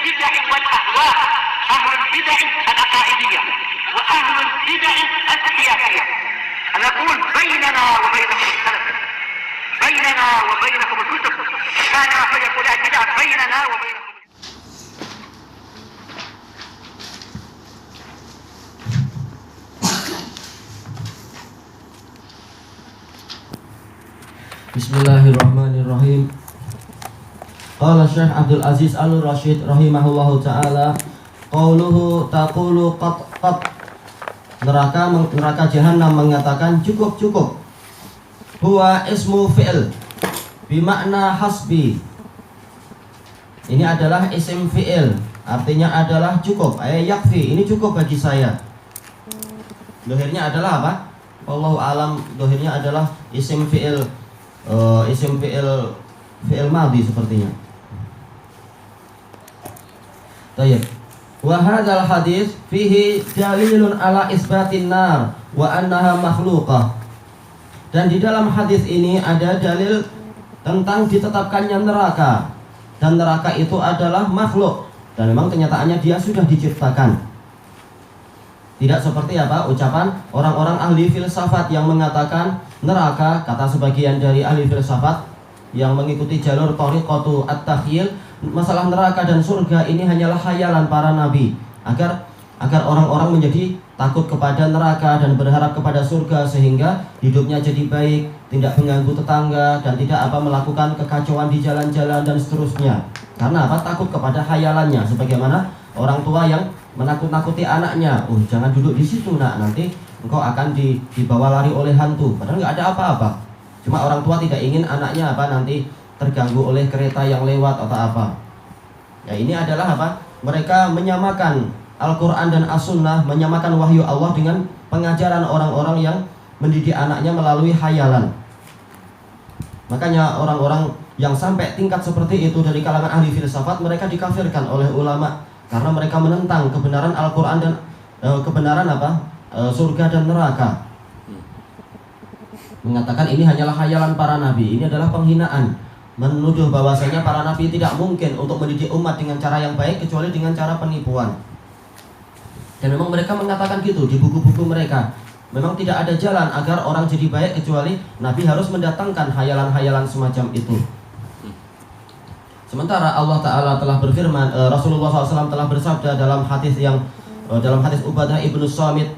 البدع والأهواء، أهل البدع العقائدية وأهل البدع السياسية. أنا أقول بيننا وبينكم السلف، بيننا وبينكم الكتب، كان فيقول البدع بيننا وبينكم. Bismillahirrahmanirrahim. Qala Syekh Abdul Aziz Al-Rasyid rahimahullahu ta'ala, qauluhu taqulu qat. Neraka jahanam mengatakan cukup. Huwa ismu fi'il bimakna hasbi. Ini adalah isim fi'il, artinya adalah cukup, yakfi, ini cukup bagi saya. Dohirnya adalah apa? Wallahu alam, dohirnya adalah isim fi'il, isim fi'il madhi sepertinya. Baik. Wa hadzal hadis fihi dalilun ala isbatin nar wa annaha makhluqah. Dan di dalam hadis ini ada dalil tentang ditetapkannya neraka, dan neraka itu adalah makhluk, dan memang kenyataannya dia sudah diciptakan. Tidak seperti apa ucapan orang-orang ahli filsafat yang mengatakan neraka, kata sebagian dari ahli filsafat yang mengikuti jalur thariqatu at-takhyil, masalah neraka dan surga ini hanyalah khayalan para nabi agar orang-orang menjadi takut kepada neraka dan berharap kepada surga, sehingga hidupnya jadi baik, tidak mengganggu tetangga, dan tidak melakukan kekacauan di jalan-jalan dan seterusnya. Karena takut kepada khayalannya, sebagaimana orang tua yang menakut-nakuti anaknya, jangan duduk di situ nak, nanti engkau akan dibawa lari oleh hantu. Padahal nggak ada apa-apa, cuma orang tua tidak ingin anaknya nanti terganggu oleh kereta yang lewat atau apa. Ya, ini adalah mereka menyamakan Al-Quran dan As-Sunnah, menyamakan wahyu Allah dengan pengajaran orang-orang yang mendidik anaknya melalui khayalan. Makanya orang-orang yang sampai tingkat seperti itu dari kalangan ahli filsafat, mereka dikafirkan oleh ulama karena mereka menentang kebenaran Al-Quran dan kebenaran surga dan neraka. Mengatakan ini hanyalah khayalan para nabi. Ini adalah penghinaan, menuduh bahwasanya para nabi tidak mungkin untuk mendidik umat dengan cara yang baik kecuali dengan cara penipuan. Dan memang mereka mengatakan gitu di buku-buku mereka. Memang tidak ada jalan agar orang jadi baik kecuali nabi harus mendatangkan khayalan-khayalan semacam itu. Sementara Allah Ta'ala telah berfirman, Rasulullah SAW telah bersabda dalam hadis Ubadah ibnu Samit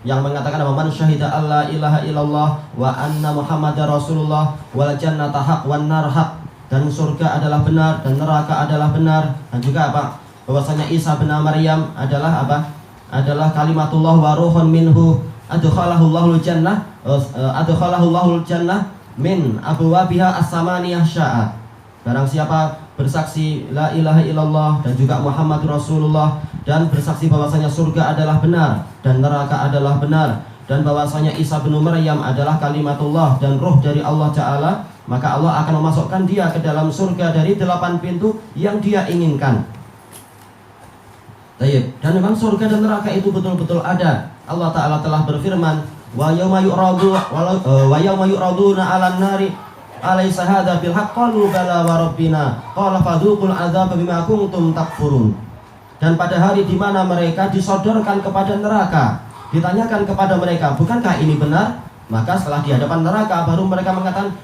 yang mengatakan, man syahida alla ilaha illallah wa anna muhammadar rasulullah wal jannata haq wan nar haq, dan surga adalah benar dan neraka adalah benar, dan juga bahwasanya Isa bin Maryam adalah kalimatullah wa ruhun minhu adkhalahul jannah min abwabiha as-samaniyah sya'a. Barang siapa bersaksi la ilaha illallah dan juga Muhammad Rasulullah, dan bersaksi bahwasanya surga adalah benar dan neraka adalah benar, dan bahwasanya Isa bin Maryam adalah kalimatullah dan roh dari Allah Ta'ala, maka Allah akan memasukkan dia ke dalam surga dari 8 pintu yang dia inginkan. Dan memang surga dan neraka itu betul-betul ada. Allah Ta'ala telah berfirman, wa yawma yu'raduna 'alan nari alaysa hadza bil haqq qalu bala wa rabbina qala fadhuqul adzaba bima kuntum takfurun. Dan pada hari di mana mereka disodorkan kepada neraka, ditanyakan kepada mereka, bukankah ini benar? Maka setelah di hadapan neraka baru mereka mengatakan,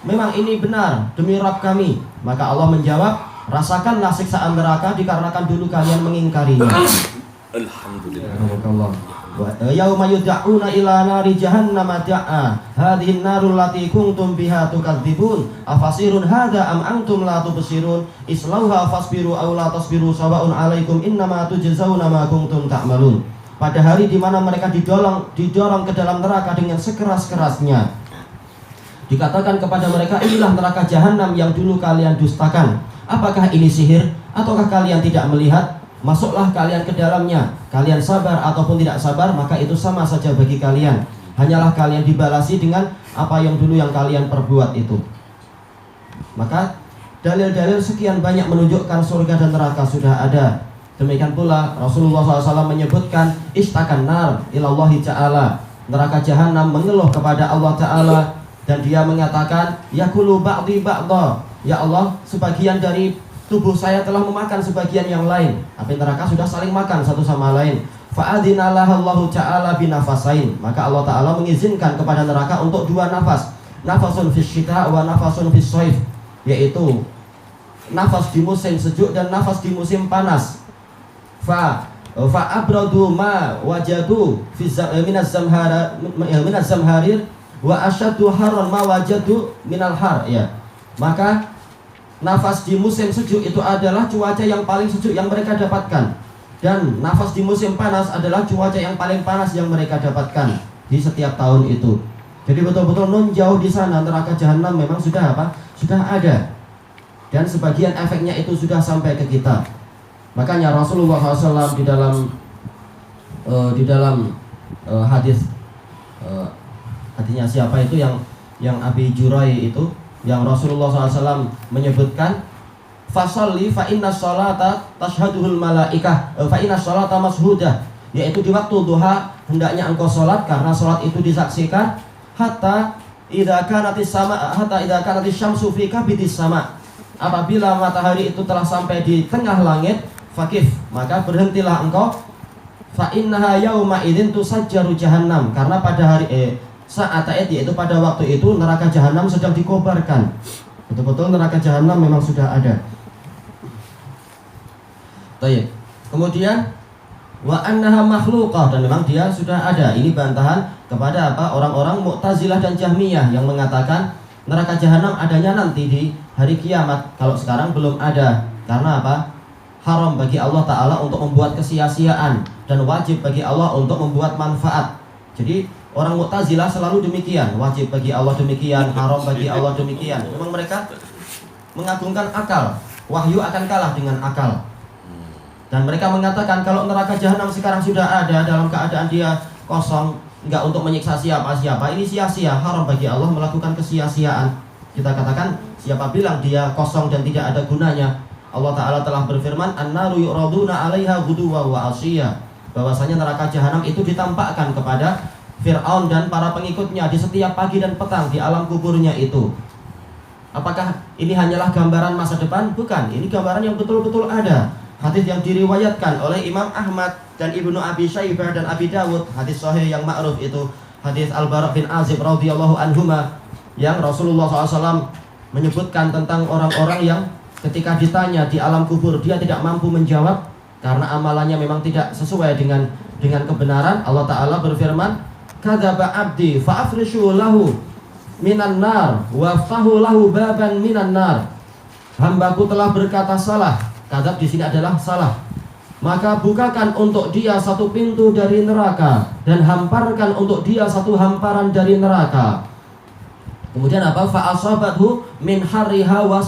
memang ini benar demi Rabb kami. Maka Allah menjawab, rasakanlah siksaan neraka dikarenakan dulu kalian mengingkarinya. Alhamdulillah. Yauma yud'auna ila nari jahannam da'a hadhihi an-narul lati kuntum biha tukadzibun afasirun hadza am antum la tubsirun islauha fasbiru aw la tasbiru sawaun 'alaikum innama tujzauna ma kuntum ta'malun. Pada hari di mana mereka didorong ke dalam neraka dengan sekeras-kerasnya, dikatakan kepada mereka, inilah neraka jahanam yang dulu kalian dustakan. Apakah ini sihir ataukah kalian tidak melihat? Masuklah kalian ke dalamnya. Kalian sabar ataupun tidak sabar, maka itu sama saja bagi kalian. Hanyalah kalian dibalasi dengan apa yang dulu yang kalian perbuat itu. Maka dalil-dalil sekian banyak menunjukkan surga dan neraka sudah ada. Demikian pula Rasulullah SAW menyebutkan istakan nar ilallahi ta'ala. Neraka jahanam mengeluh kepada Allah Ta'ala, dan dia mengatakan yaqulu ba'di ba'dha, ya Allah, sebagian dari tubuh saya telah memakan sebagian yang lain. Api neraka sudah saling makan satu sama lain. Fa'adzinalahallahu ta'ala binafasain. Maka Allah Ta'ala mengizinkan kepada neraka untuk dua nafas. Nafasun fis syita wa nafasun fis shaif, yaitu nafas di musim sejuk dan nafas di musim panas. Fa'abradu ma wajadu minaz zamharir wa asyaddu harran ma wajadu minal har, ya. Maka nafas di musim sejuk itu adalah cuaca yang paling sejuk yang mereka dapatkan, dan nafas di musim panas adalah cuaca yang paling panas yang mereka dapatkan di setiap tahun itu. Jadi betul-betul non jauh di sana neraka jahanam memang sudah sudah ada, dan sebagian efeknya itu sudah sampai ke kita. Makanya Rasulullah SAW di dalam hadis, hadisnya siapa itu yang Abi Jurai itu, yang Rasulullah SAW menyebutkan, fasalli fa inna sholata tashhaduhul malaikah fa inna sholata mashudah, yaitu di waktu duha hendaknya engkau sholat karena sholat itu disaksikan. Hatta idza kanatis syamsu fi kabidis sama, apabila matahari itu telah sampai di tengah langit, fakif, maka berhentilah engkau. Fa innaha yauma idzin tusajjaru jahannam, karena pada hari saat yaitu pada waktu itu neraka jahanam sedang dikobarkan. Betul-betul neraka jahanam memang sudah ada. Baik. Kemudian wa annaha makhluqah, dan memang dia sudah ada. Ini bantahan kepada orang-orang Mu'tazilah dan Jahmiyah yang mengatakan neraka jahanam adanya nanti di hari kiamat. Kalau sekarang belum ada. Karena haram bagi Allah Ta'ala untuk membuat kesia-siaan, dan wajib bagi Allah untuk membuat manfaat. Jadi orang Mu'tazilah selalu demikian, wajib bagi Allah demikian, haram bagi Allah demikian. Memang mereka mengagungkan akal. Wahyu akan kalah dengan akal. Dan mereka mengatakan kalau neraka jahanam sekarang sudah ada dalam keadaan dia kosong, enggak untuk menyiksa siapa-siapa, ini sia-sia, haram bagi Allah melakukan kesia-siaan. Kita katakan, siapa bilang dia kosong dan tidak ada gunanya? Allah Ta'ala telah berfirman, an-naru yu'raduna 'alaiha ghuduwwan wa 'ashiyya, bahwasanya neraka jahanam itu ditampakkan kepada Fir'aun dan para pengikutnya di setiap pagi dan petang di alam kuburnya itu. Apakah ini hanyalah gambaran masa depan? Bukan, ini gambaran yang betul-betul ada. Hadis yang diriwayatkan oleh Imam Ahmad dan Ibnu Abi Syaibah dan Abi Dawud, hadis sahih yang ma'ruf itu hadis Al-Bara' bin Azib radhiyallahu anhuma, yang Rasulullah SAW menyebutkan tentang orang-orang yang ketika ditanya di alam kubur dia tidak mampu menjawab karena amalannya memang tidak sesuai dengan kebenaran. Allah Ta'ala berfirman, kadzaba abdi fa'afrishu lahu minan nar waftahu lahu baban minan nar. Hambaku telah berkata salah. Kadzab di sini adalah salah. Maka bukakan untuk dia satu pintu dari neraka, dan hamparkan untuk dia satu hamparan dari neraka. Kemudian apa? Fa asabathu min harriha wa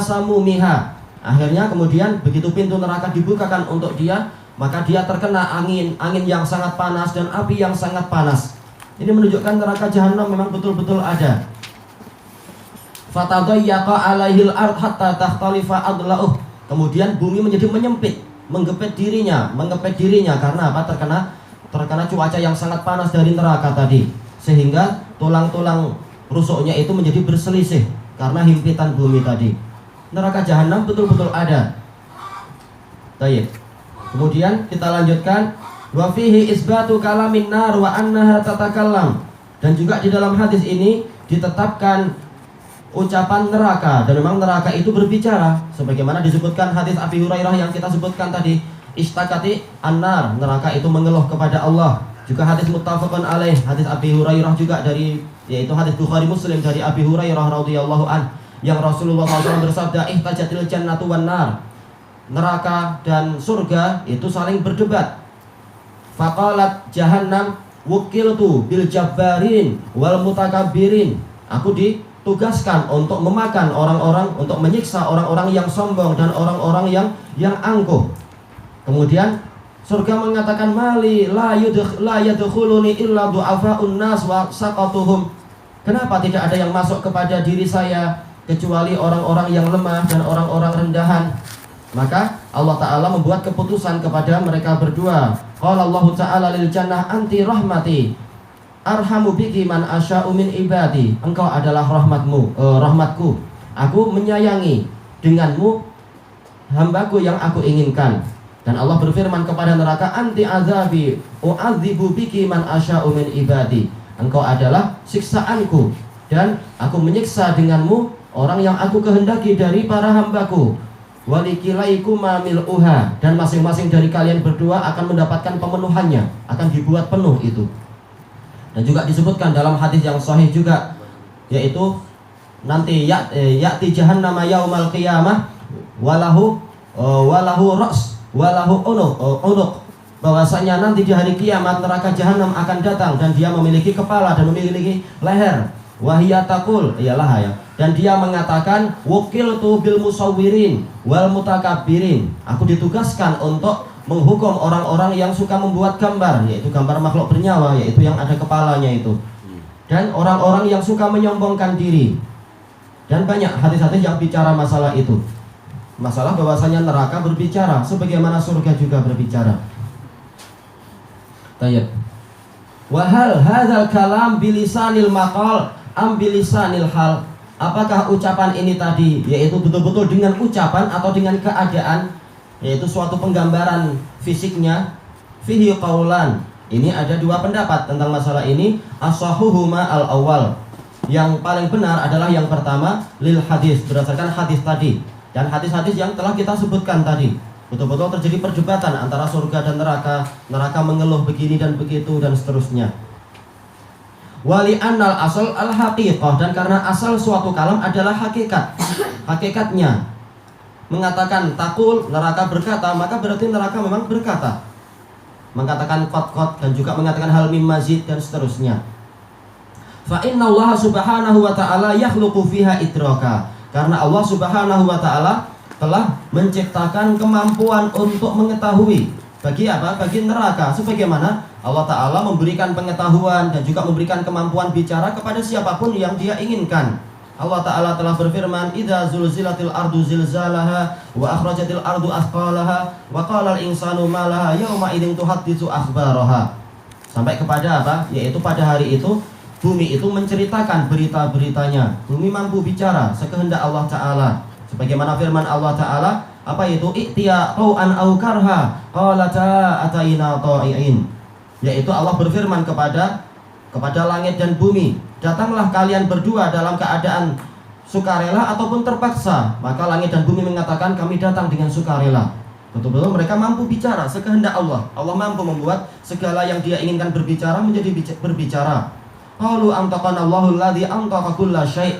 samumiha. Akhirnya kemudian begitu pintu neraka dibukakan untuk dia, maka dia terkena angin yang sangat panas dan api yang sangat panas. Ini menunjukkan neraka jahanam memang betul-betul ada. Fatadayyaqa 'alaihil ard hatta takhtalifa adla'uh. Kemudian bumi menjadi menggepet dirinya karena apa? Terkena cuaca yang sangat panas dari neraka tadi, sehingga tulang-tulang rusuknya itu menjadi berselisih karena himpitan bumi tadi. Neraka jahanam betul-betul ada. Baik. Kemudian kita lanjutkan, wa fihi isbatu kalamin nar wa annaha tatakallam, dan juga di dalam hadis ini ditetapkan ucapan neraka, dan memang neraka itu berbicara sebagaimana disebutkan hadis Abi Hurairah yang kita sebutkan tadi, istakati an-nar, neraka itu mengeluh kepada Allah. Juga hadis muttafaqun alaih, hadis Abi Hurairah juga yaitu hadis Bukhari Muslim dari Abi Hurairah radhiyallahu an, yang Rasulullah SAW bersabda, ihtajatil jannatu wan nar, neraka dan surga itu saling berdebat. Faqalat jahannam wukiltu bil jabbarin wal mutakabbirin, aku ditugaskan untuk memakan orang-orang, untuk menyiksa orang-orang yang sombong dan orang-orang yang angkuh. Kemudian surga mengatakan, mali la yadkhuluni illa du'afa'un nas wa saqatuhum, kenapa tidak ada yang masuk kepada diri saya kecuali orang-orang yang lemah dan orang-orang rendahan. Maka Allah Ta'ala membuat keputusan kepada mereka berdua. Qala Allah Ta'ala lil jannah anti rahmati arhamu biki man asya'u min ibadi, engkau adalah rahmatku, aku menyayangi denganmu hambaku yang aku inginkan. Dan Allah berfirman kepada neraka, anti azabi u'adzibu biki man asya'u min ibadi. Engkau adalah siksaanku dan aku menyiksa denganmu orang yang aku kehendaki dari para hambaku. Walikilaikuma mil'uha, dan masing-masing dari kalian berdua akan mendapatkan pemenuhannya, akan dibuat penuh itu. Dan juga disebutkan dalam hadis yang sahih juga, yaitu nanti ya'ti jahannama yaumal qiyamah walahu ra's walahu unuq, bahwasanya nanti di hari kiamat neraka jahanam akan datang dan dia memiliki kepala dan memiliki leher. Wahia taqul, iyalah ya, dan dia mengatakan wukiltu bil musawwirin wal mutakabbirin, aku ditugaskan untuk menghukum orang-orang yang suka membuat gambar, yaitu gambar makhluk bernyawa, yaitu yang ada kepalanya itu, dan orang-orang yang suka menyombongkan diri. Dan banyak hadis-hadis yang bicara masalah itu, masalah bahwasanya neraka berbicara sebagaimana surga juga berbicara. Tayyib. Wa hal hadzal kalam bilisanil maqal am bilisanil hal? Apakah ucapan ini tadi yaitu betul-betul dengan ucapan atau dengan keadaan, yaitu suatu penggambaran fisiknya? Fihi qaulan. Ini ada dua pendapat tentang masalah ini. As-sahuhuma al-awwal. Yang paling benar adalah yang pertama, lil hadis, berdasarkan hadis tadi. Dan hadis-hadis yang telah kita sebutkan tadi, betul-betul terjadi perdebatan antara surga dan neraka. Neraka mengeluh begini dan begitu dan seterusnya. Wali annal asal al haqiqah, dan karena asal suatu kalam adalah hakikat, hakikatnya mengatakan takul, neraka berkata, maka berarti neraka memang berkata, mengatakan kot dan juga mengatakan hal mim mazid dan seterusnya. Fa inna Allah subhanahu wa ta'ala yakhluqu fiha idraka, karena Allah subhanahu wa ta'ala telah menciptakan kemampuan untuk mengetahui. Bagi apa? Bagi neraka. Sebagaimana Allah ta'ala memberikan pengetahuan dan juga memberikan kemampuan bicara kepada siapapun yang dia inginkan. Allah ta'ala telah berfirman, idza zulzilatil ardu zilzalaha wa akhrajatil ardu athqalaha wa qala al insanu ma laha yauma idzin tuhadditsu akhbaraha. Sampai kepada apa? Yaitu pada hari itu bumi itu menceritakan berita-beritanya. Bumi mampu bicara sekehendak Allah ta'ala. Sebagaimana firman Allah ta'ala, apa itu? I'tiya tau'an au karha qalata ataina ta'iin. Yaitu Allah berfirman kepada langit dan bumi, datanglah kalian berdua dalam keadaan sukarela ataupun terpaksa. Maka langit dan bumi mengatakan, kami datang dengan sukarela. Betul-betul mereka mampu bicara sekehendak Allah. Allah mampu membuat segala yang dia inginkan berbicara menjadi berbicara. Qalu antaqana Allahu alladzi antaqa kulla syai',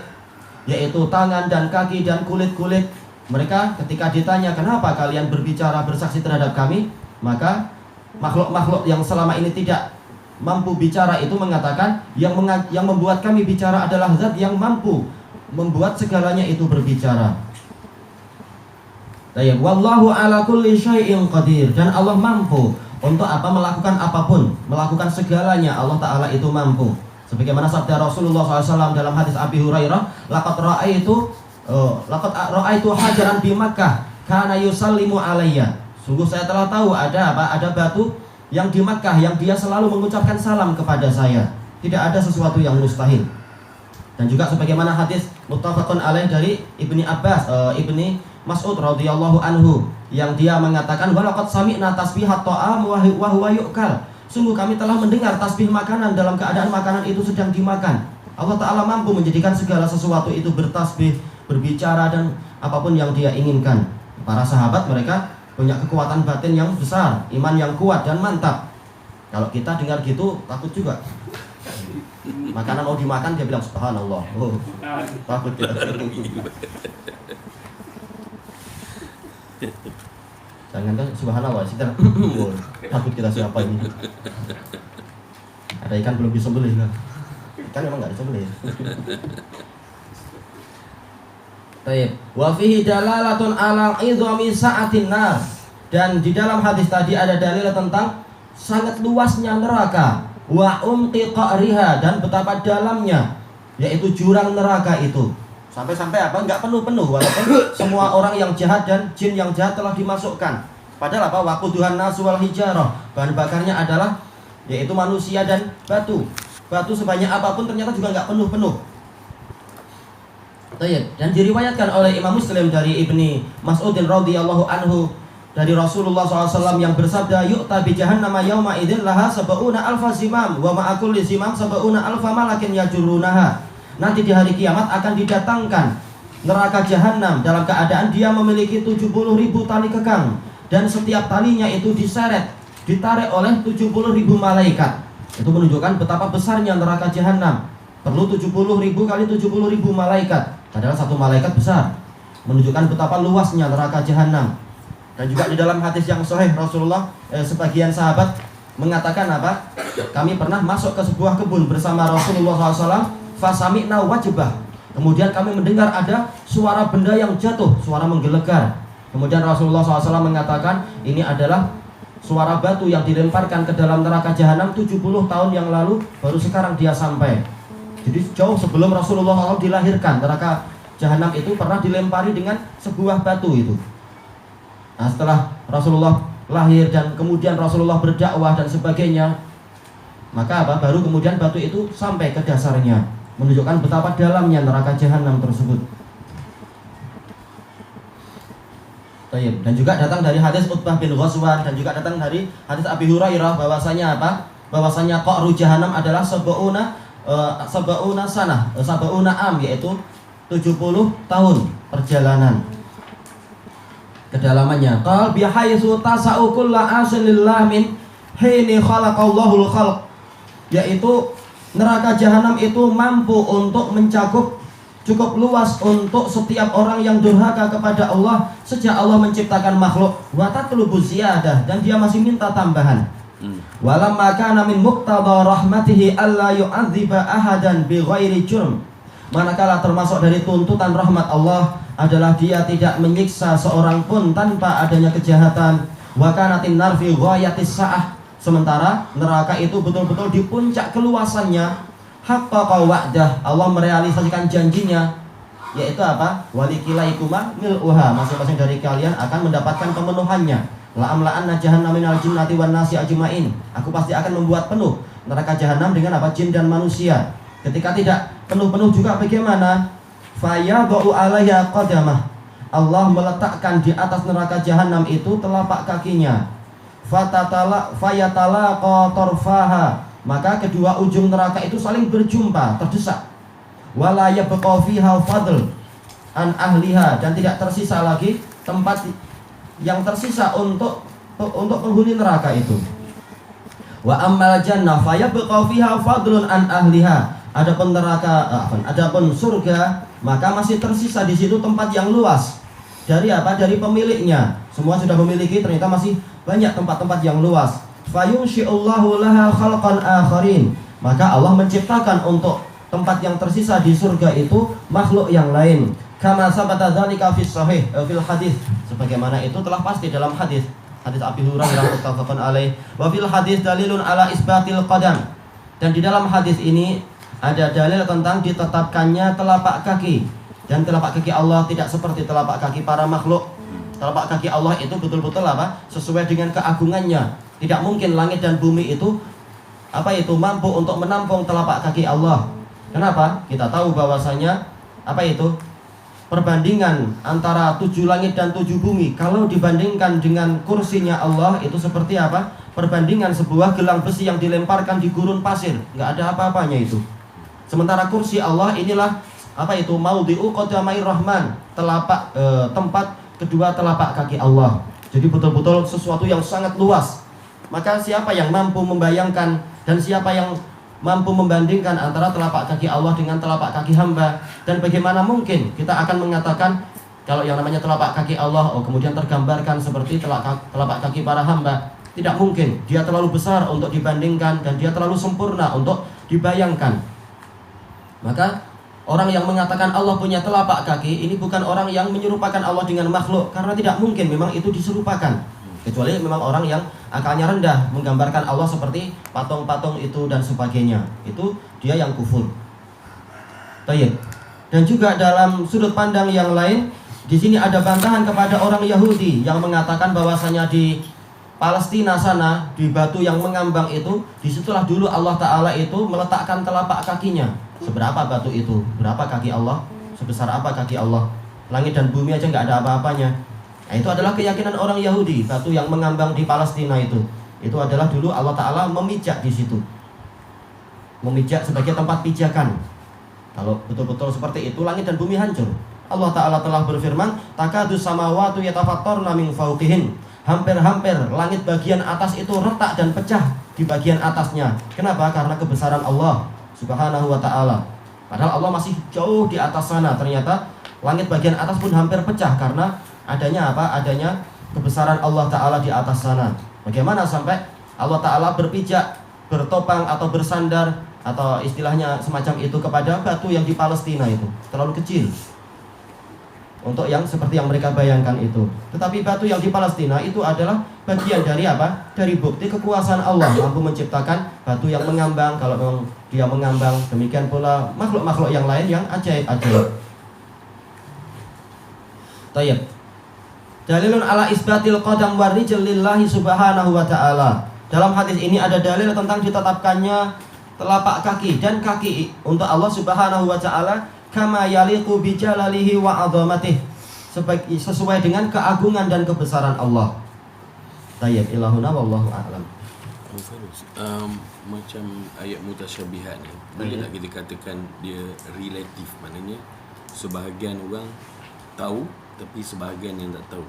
yaitu tangan dan kaki dan kulit-kulit. Mereka ketika ditanya kenapa kalian berbicara bersaksi terhadap kami, maka makhluk-makhluk yang selama ini tidak mampu bicara itu mengatakan yang membuat kami bicara adalah zat yang mampu membuat segalanya itu berbicara. Wallahu ala kulli syai'in qadir, dan Allah mampu untuk apa? Melakukan apapun, melakukan segalanya. Allah Ta'ala itu mampu. Sebagaimana sabda Rasulullah SAW dalam hadis Abi Hurairah, laqad ra'aitu hajaran bi Makkah kana yusallimu alayya. Sungguh saya telah tahu ada apa? Ada batu yang di Makkah yang dia selalu mengucapkan salam kepada saya. Tidak ada sesuatu yang mustahil. Dan juga sebagaimana hadis muttafaqun alaih dari Ibni Abbas, Ibni Mas'ud radhiyallahu anhu, yang dia mengatakan walaqad sami'na tasbihat ta'am wa huwa yu'kal. Sungguh kami telah mendengar tasbih makanan dalam keadaan makanan itu sedang dimakan. Allah Ta'ala mampu menjadikan segala sesuatu itu bertasbih, berbicara, dan apapun yang dia inginkan. Para sahabat mereka punya kekuatan batin yang besar, iman yang kuat dan mantap. Kalau kita dengar gitu takut juga. Makanan mau dimakan dia bilang subhanallah. Oh, takut kita. Jangan kan subhanallah, kita takut kita siapa ini. Ada ikan belum disembelih kan? Ikan memang nggak disembelih. Baik. Wa fihi dalalatun ala idhami sa'atin nar. Dan di dalam hadis tadi ada dalil tentang sangat luasnya neraka, wa umqi qa'riha, dan betapa dalamnya, yaitu jurang neraka itu. Sampai-sampai apa? Enggak penuh-penuh, walaupun semua orang yang jahat dan jin yang jahat telah dimasukkan. Padahal apa? Waquduhan nasu wal hijarah. Bahan bakarnya adalah yaitu manusia dan batu. Batu sebanyak apapun ternyata juga enggak penuh-penuh. Dan diriwayatkan oleh Imam Muslim dari Ibni Mas'udin radhiyallahu anhu dari Rasulullah SAW yang bersabda, yu'ta bi jahannama yawma idzin laha sab'una alfa zimam wa ma'a kulli zimam sab'una alfa malakin yajurrunaha. Nanti di hari kiamat akan didatangkan neraka jahanam dalam keadaan dia memiliki 70.000 tali kekang, dan setiap talinya itu diseret, ditarik oleh 70.000 malaikat. Itu menunjukkan betapa besarnya neraka jahanam. Perlu 70.000 kali 70.000 malaikat. Padahal satu malaikat besar. Menunjukkan betapa luasnya neraka jahanam. Dan juga di dalam hadis yang sahih Rasulullah, sebagian sahabat mengatakan apa? Kami pernah masuk ke sebuah kebun bersama Rasulullah SAW. Fasami'na wajibah. Kemudian kami mendengar ada suara benda yang jatuh, suara menggelegar. Kemudian Rasulullah SAW mengatakan, ini adalah suara batu yang dilemparkan ke dalam neraka jahanam 70 tahun yang lalu, baru sekarang dia sampai. Jadi jauh sebelum Rasulullah SAW dilahirkan, neraka jahanam itu pernah dilempari dengan sebuah batu itu. Nah, setelah Rasulullah lahir dan kemudian Rasulullah berdakwah dan sebagainya, maka apa? Baru kemudian batu itu sampai ke dasarnya, menunjukkan betapa dalamnya neraka jahanam tersebut. Dan juga datang dari hadis Utbah bin Ghazwan, dan juga datang dari hadis Abi Hurairah bahwasanya apa? Bahwasanya qa'ru jahanam adalah sab'una sanah, sab'una am, yaitu 70 tahun perjalanan kedalamannya. Qal bi haitsu tasa'u kullu asilillah min hini khalaqallahul khalq, yaitu neraka jahanam itu mampu untuk mencakup cukup luas untuk setiap orang yang durhaka kepada Allah sejak Allah menciptakan makhluk. Wa tatlubu ziyadah, dan dia masih minta tambahan. Walamma kana min muqtada rahmatihi alla yu'adziba ahadan bi ghairi jurm, manakala termasuk dari tuntutan rahmat Allah adalah dia tidak menyiksa seorang pun tanpa adanya kejahatan. Wa kanatin nar fi ghayatis sa'ah, sementara neraka itu betul-betul di puncak keluasannya. Haqqaqa wa'dah, Allah merealisasikan janjinya, yaitu apa? Walikilaikuma mil'uha, masing-masing dari kalian akan mendapatkan pemenuhannya. La'amla'anna jahannam minal jinnati wan nasi ajma'in, aku pasti akan membuat penuh neraka jahanam dengan apa? Jin dan manusia. Ketika tidak penuh-penuh juga bagaimana? Fayadau alaiha qadamah, Allah meletakkan di atas neraka jahanam itu telapak kakinya. Fayatalaqa tarfaha, maka kedua ujung neraka itu saling berjumpa, terdesak. Wala yabqa fiha fadl an ahliha, dan tidak tersisa lagi tempat yang tersisa untuk penghuni neraka itu. Wa ammal jannah fayabqa fiha fadlun an ahliha, adapun neraka, adapun surga, maka masih tersisa di situ tempat yang luas dari apa? Dari pemiliknya. Semua sudah memiliki, ternyata masih banyak tempat-tempat yang luas. Fayunshi'ullahu laha khalqan akharin, maka Allah menciptakan untuk tempat yang tersisa di surga itu makhluk yang lain. Kama sabata dzalika fis sahih fil hadis, sebagaimana itu telah pasti dalam hadis Abi Hurairah muttafaqun alaih. Wa fil hadis dalilun ala isbatil qadam, dan di dalam hadis ini ada dalil tentang ditetapkannya telapak kaki, dan telapak kaki Allah tidak seperti telapak kaki para makhluk. Telapak kaki Allah itu betul-betul apa? Sesuai dengan keagungannya. Tidak mungkin langit dan bumi itu mampu untuk menampung telapak kaki Allah. Kenapa? Kita tahu bahwasanya perbandingan antara 7 langit dan 7 bumi kalau dibandingkan dengan kursinya Allah itu seperti apa? Perbandingan sebuah gelang besi yang dilemparkan di gurun pasir, nggak ada apa-apanya itu. Sementara kursi Allah inilah maudhi'u qadamai rahman, tempat kedua telapak kaki Allah. Jadi betul-betul sesuatu yang sangat luas. Maka siapa yang mampu membayangkan dan siapa yang mampu membandingkan antara telapak kaki Allah dengan telapak kaki hamba? Dan bagaimana mungkin kita akan mengatakan kalau yang namanya telapak kaki Allah kemudian tergambarkan seperti telapak kaki para hamba? Tidak mungkin. Dia terlalu besar untuk dibandingkan dan dia terlalu sempurna untuk dibayangkan. Maka orang yang mengatakan Allah punya telapak kaki ini bukan orang yang menyerupakan Allah dengan makhluk, karena tidak mungkin memang itu diserupakan, kecuali memang orang yang akalnya rendah menggambarkan Allah seperti patung-patung itu dan sebagainya. Itu dia yang kufur. Tayyib. Dan juga dalam sudut pandang yang lain, di sini ada bantahan kepada orang Yahudi yang mengatakan bahwasanya di Palestina sana, di batu yang mengambang itu, disitulah dulu Allah Ta'ala itu meletakkan telapak kakinya. Seberapa batu itu? Berapa kaki Allah? Sebesar apa kaki Allah? Langit dan bumi aja nggak ada apa-apanya. Nah, itu adalah keyakinan orang Yahudi. Batu yang mengambang di Palestina itu adalah dulu Allah Ta'ala memijak di situ. Memijak sebagai tempat pijakan. Kalau betul-betul seperti itu, langit dan bumi hancur. Allah Ta'ala telah berfirman, takadus samawatu yatafattarna min fawqihin. Hampir-hampir langit bagian atas itu retak dan pecah di bagian atasnya. Kenapa? Karena kebesaran Allah Subhanahu wa Ta'ala. Padahal Allah masih jauh di atas sana. Ternyata langit bagian atas pun hampir pecah karena adanya apa? Adanya kebesaran Allah Ta'ala di atas sana. Bagaimana sampai Allah Ta'ala berpijak, bertopang atau bersandar, atau istilahnya semacam itu kepada batu yang di Palestina itu terlalu kecil untuk yang seperti yang mereka bayangkan itu. Tetapi batu yang di Palestina itu adalah bagian dari apa? Dari bukti kekuasaan Allah mampu menciptakan batu yang mengambang. Kalau memang dia mengambang, demikian pula makhluk-makhluk yang lain yang ajaib-ajaib. Tayyib. Dalilun ala isbatil qadam war rijl lillahi subhanahu wa ta'ala. Dalam hadis ini ada dalil tentang ditetapkannya telapak kaki dan kaki untuk Allah Subhanahu wa ta'ala kama yaliqu bi jalalihi wa 'azamatih, sesuai dengan keagungan dan kebesaran Allah. Tayyib ilahuna wallahu a'lam. Macam ayat mutasyabihat ni, boleh tak kita katakan dia relatif, maknanya sebahagian orang tahu tapi sebahagian yang tak tahu.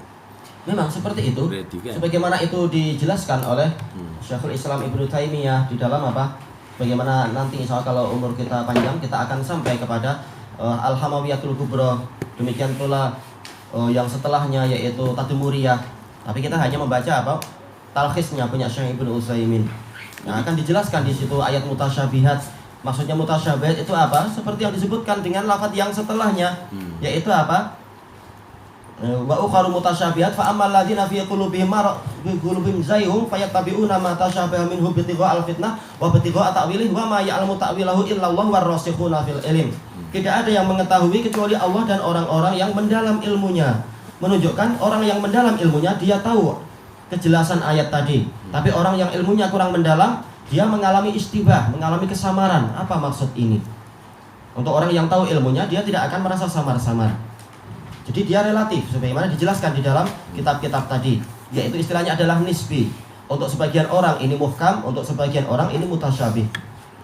Memang seperti itu. Relatif, kan? Sebagaimana itu dijelaskan oleh Syekhul Islam Ibnu Taimiyah di dalam apa? Bagaimana nanti insya Allah kalau umur kita panjang kita akan sampai kepada Al-Hamawiyatul Kubra. Demikian pula yang setelahnya yaitu Tadmuriyah. Tapi kita hanya membaca apa? Talkhisnya punya Syekh Ibnu Utsaimin. Nah, akan dijelaskan di situ ayat mutasyabihat. Maksudnya mutasyabihat itu apa? Seperti yang disebutkan dengan lafaz yang setelahnya, yaitu apa? Wa ukharu mutasyabihat fa ammal ladzina fi qulubihim zayghun fayattabi'una ma tashabaha minhu ibtigha' al-fitnah wa ibtigha' ta'wilih wa ma ya'lamu ta'wilahu illa Allah war-rasikhuna fil ilm. Tidak ada yang mengetahui kecuali Allah dan orang-orang yang mendalam ilmunya. Menunjukkan orang yang mendalam ilmunya dia tahu kejelasan ayat tadi. Tapi orang yang ilmunya kurang mendalam, dia mengalami istibah, mengalami kesamaran. Apa maksud ini? Untuk orang yang tahu ilmunya, dia tidak akan merasa samar-samar. Jadi dia relatif, sebagaimana dijelaskan di dalam kitab-kitab tadi, yaitu istilahnya adalah nisbi. Untuk sebagian orang ini muhkam, untuk sebagian orang ini mutasyabih,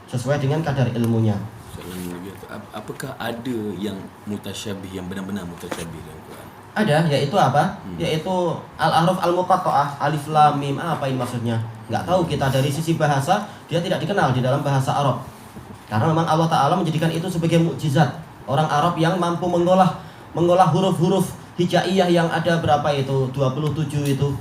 sesuai dengan kadar ilmunya. Soalan lagi, apakah ada yang mutasyabih, yang benar-benar mutasyabih dalam Quran? Ada, yaitu apa? Yaitu al-ahruf al-muqatta'ah, alif lam mim. Apa ini maksudnya? Nggak tahu kita dari sisi bahasa, dia tidak dikenal di dalam bahasa Arab. Karena memang Allah Ta'ala menjadikan itu sebagai mukjizat. Orang Arab yang mampu mengolah huruf-huruf hijaiyah yang ada berapa itu? 27 itu.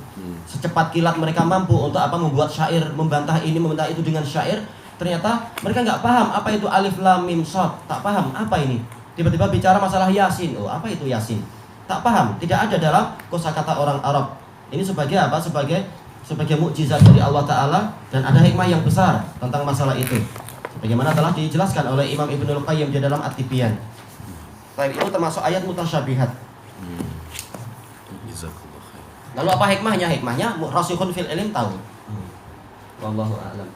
Secepat kilat mereka mampu untuk apa? Membuat syair, membantah ini, membantah itu dengan syair. Ternyata mereka nggak paham apa itu alif lam mim shad. Tak paham apa ini. Tiba-tiba bicara masalah Yasin. Oh, apa itu Yasin? Tak paham. Tidak ada dalam kosakata orang Arab. Ini sebagai apa? Sebagai mukjizat dari Allah Ta'ala. Dan ada hikmah yang besar tentang masalah itu. Bagaimana telah dijelaskan oleh Imam Ibnul Qayyim di dalam At-Tibyan. Tapi itu termasuk ayat mutasyabihat. Jazakallah khair. Lalu apa hikmahnya? Hikmahnya rasikhun fil ilm tahu. Wallahu a'lam.